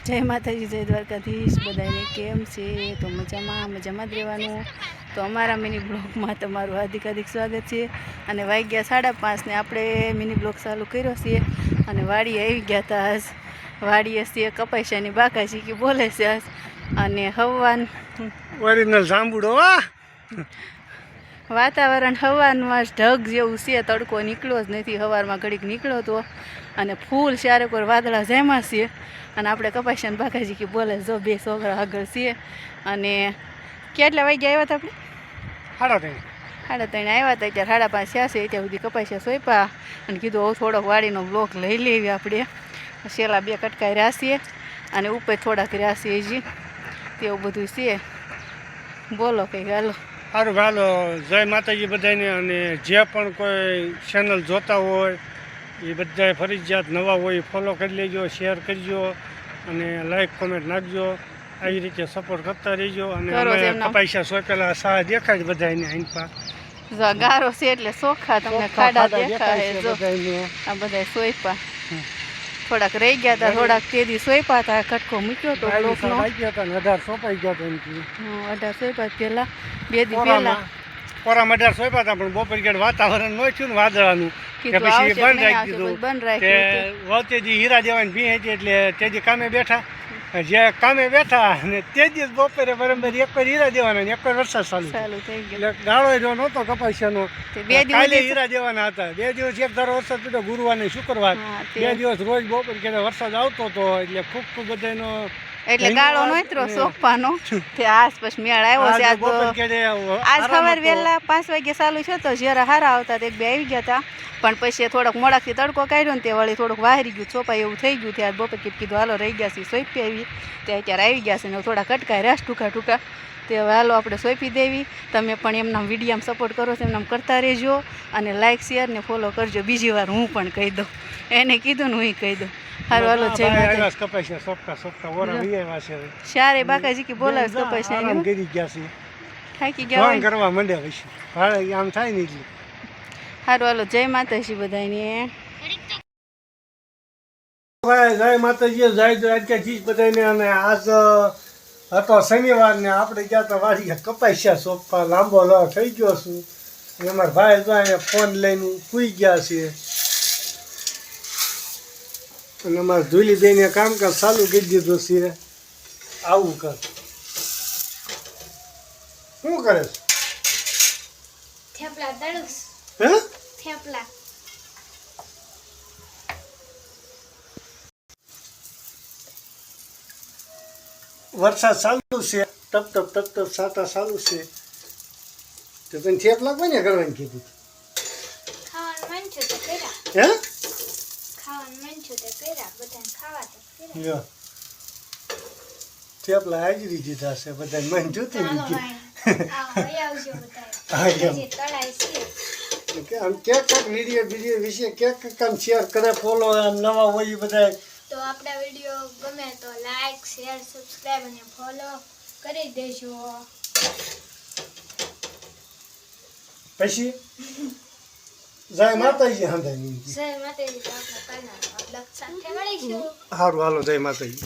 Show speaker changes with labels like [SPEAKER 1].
[SPEAKER 1] જય માતાજી, જય દ્વારકાધીશ. બધાને કેમ છે? તો મજામાં જ રહેવાનું. તો અમારા મિની બ્લોગમાં તમારું હાર્દિક સ્વાગત છે. અને વાગ્યા 5:30 ને આપણે મિની બ્લોગ ચાલુ કર્યો છે. અને વાડીએ આવી ગયા હતા. આજ વાડીએ છે કપાસિયાની બાકાજી કે બોલે છે આજ. અને હવાન
[SPEAKER 2] ઓરિજિનલ સાંભળો
[SPEAKER 1] વાતાવરણ હવારમાં ઢગ જેવું છે. તડકો નીકળ્યો જ નથી. સવારમાં ઘડીક નીકળ્યો હતો અને ફૂલ ચારે કોર વાદળા જેમાં છે. અને આપણે કપાસિયાની બાકાજી કે બોલે જો બે છોકરા આગળ છે. અને કેટલા વાગ્યા આવ્યા હતા આપણે? 3:30 આવ્યા હતા. ત્યારે 5:30 થયા છે. ત્યાં સુધી કપાસિયા સોંપ્યા અને કીધું થોડોક વાડીનો બ્લોક લઈ લેવી આપણે. છેલ્લા 2 કટકાઈ રહ્યા છીએ અને ઉપર થોડાક રહ્યા છે હજી. તેવું બધું છે. બોલો કંઈક હાલો.
[SPEAKER 2] સારું હાલો. જય માતાજી બધાને. અને જે પણ કોઈ ચેનલ જોતા હોય એ બધાએ ફરજિયાત નવા હોય ફોલો કરી લેજો, શેર કરજો અને લાઈક કોમેન્ટ નાખજો. આવી રીતે સપોર્ટ કરતા રહેજો. અને અમે કપાસિયા સોંપેલા સાહ દેખાય બધાને અહીં
[SPEAKER 1] ગારો છે એટલે ચોખ્ખા તમને ખાડા દેખાય. આ બધા સોંપ્યા થોડાક રહી ગયા હતા. થોડાક તેદી સોંપ્યા હતા. કટકો મૂક્યો હતો બ્લોકનો.
[SPEAKER 2] 18 સોંપાઈ ગયા હતા.
[SPEAKER 1] 18 સોંપ્યા પહેલા 2 દી પહેલા
[SPEAKER 2] કોરા 18 સોંપ્યા હતા. પણ બપોર ગયા વાતાવરણ ન થયું ને વાદળાનું કે પછી બંધ રાખી દીધું. વખતેજી હીરા દેવાની ભી હતી એટલે તેજી કામે બેઠા. જે કામે બેઠા અને તે જ બપોરે બરાબર એક હીરા દેવાના ને એક વરસાદ ચાલુ થઈ ગયો. એટલે ગાળો જો નહોતો કપાસિયાનો. કાલે હીરા દેવાના હતા. 2 દિવસ એક ધારો વરસાદ પડ્યો, ગુરુવાર ને શુક્રવાર. 2 દિવસ રોજ બપોર કે વરસાદ આવતો હતો. એટલે ખૂબ બધાનો
[SPEAKER 1] એટલે ગાળો નોતરો સોંપવાનો. તે આજ પછી મેળ આવ્યો છે. આજ સવાર વહેલા 5 વાગે ચાલુ છે. તો જરા હારા આવતા એક બે આવી ગયા હતા. પણ પછી થોડોક મોડાકથી તડકો કાઢ્યો ને તે વળી થોડુંક વાહરી ગયું, ચોપાઈ એવું થઈ ગયું. ત્યારે બપોર કીધું હાલો રહી ગયા છે સોંપી આવી. તે અત્યારે આવી ગયા છે ને થોડા કટકાઈ રહ્યા ટૂંકા ટૂંકા. તે હવે હાલો આપણે સોંપી દેવી. તમે પણ એમના વિડીયામાં સપોર્ટ કરો છો એમનામ કરતા રહેજો. અને લાઇક શેર ને ફોલો કરજો. બીજી વાર હું પણ કહી દઉં. એને કીધું ને હું કહી દઉં. હારું હાલો. જય માતાજી.
[SPEAKER 2] કપાસિયા સોંપતા ઓરા વિયાવા છે.
[SPEAKER 1] શારે બાકાજી કે બોલાવે કપાસિયા
[SPEAKER 2] ગીરી ગયા છે.
[SPEAKER 1] થાકી ગયા હોય
[SPEAKER 2] કરવા માંડ્યા પછી ભાડે આમ થાય ને એટલે.
[SPEAKER 1] હારું હાલો. જય માતાજી બધાને.
[SPEAKER 2] જય માતાજી, જય દ્વારકાધીશ બધાને. અને આજ હતો શનિવાર ને આપણે ગયા તો વાડી કપાસિયા સોંપવા. લાંબો લો થઈ ગયો છું. અને અમારા ભાઈ જો અહીંયા ફોન લઈને સૂઈ ગયા છે. અને અમારા ધૂલીબેને કામકાજ ચાલુ કરી દીધું છે. આવું કર શું કરે છે?
[SPEAKER 3] થેપલા તળુસ.
[SPEAKER 2] હે
[SPEAKER 3] થેપલા.
[SPEAKER 2] વરસાદ ચાલુ છે. ટપ ટપ ટપ ટપ સાટા ચાલુ છે. તો તને થેપલા કોને કરવાની કીધું?
[SPEAKER 3] ખાવાનું મન છે તો કર્યા.
[SPEAKER 2] હે
[SPEAKER 3] ખાવાનું મન છે તો કર્યા. બધાને ખાવા તો કર્યા.
[SPEAKER 2] થેપલા હાજરી દીધા છે. બધાને મન જોતું નથી.
[SPEAKER 3] આવજો બધા. જે તળાય છે
[SPEAKER 2] આમ ક્યાંક વિડીયો વિશે ક્યાંક કામ શેર કરે ફોલો. આમ નવા હોય બધા
[SPEAKER 3] તો આપણા વિડીયો ગમે તો લાઈક શેર સબસ્ક્રાઇબ અને ફોલો કરી દેજો.
[SPEAKER 2] પછી જય માતાજી.
[SPEAKER 3] જય માતાજી. આપણે કાલના બ્લોગ સાથે મળીશું.
[SPEAKER 2] સારું હાલો. જય માતાજી.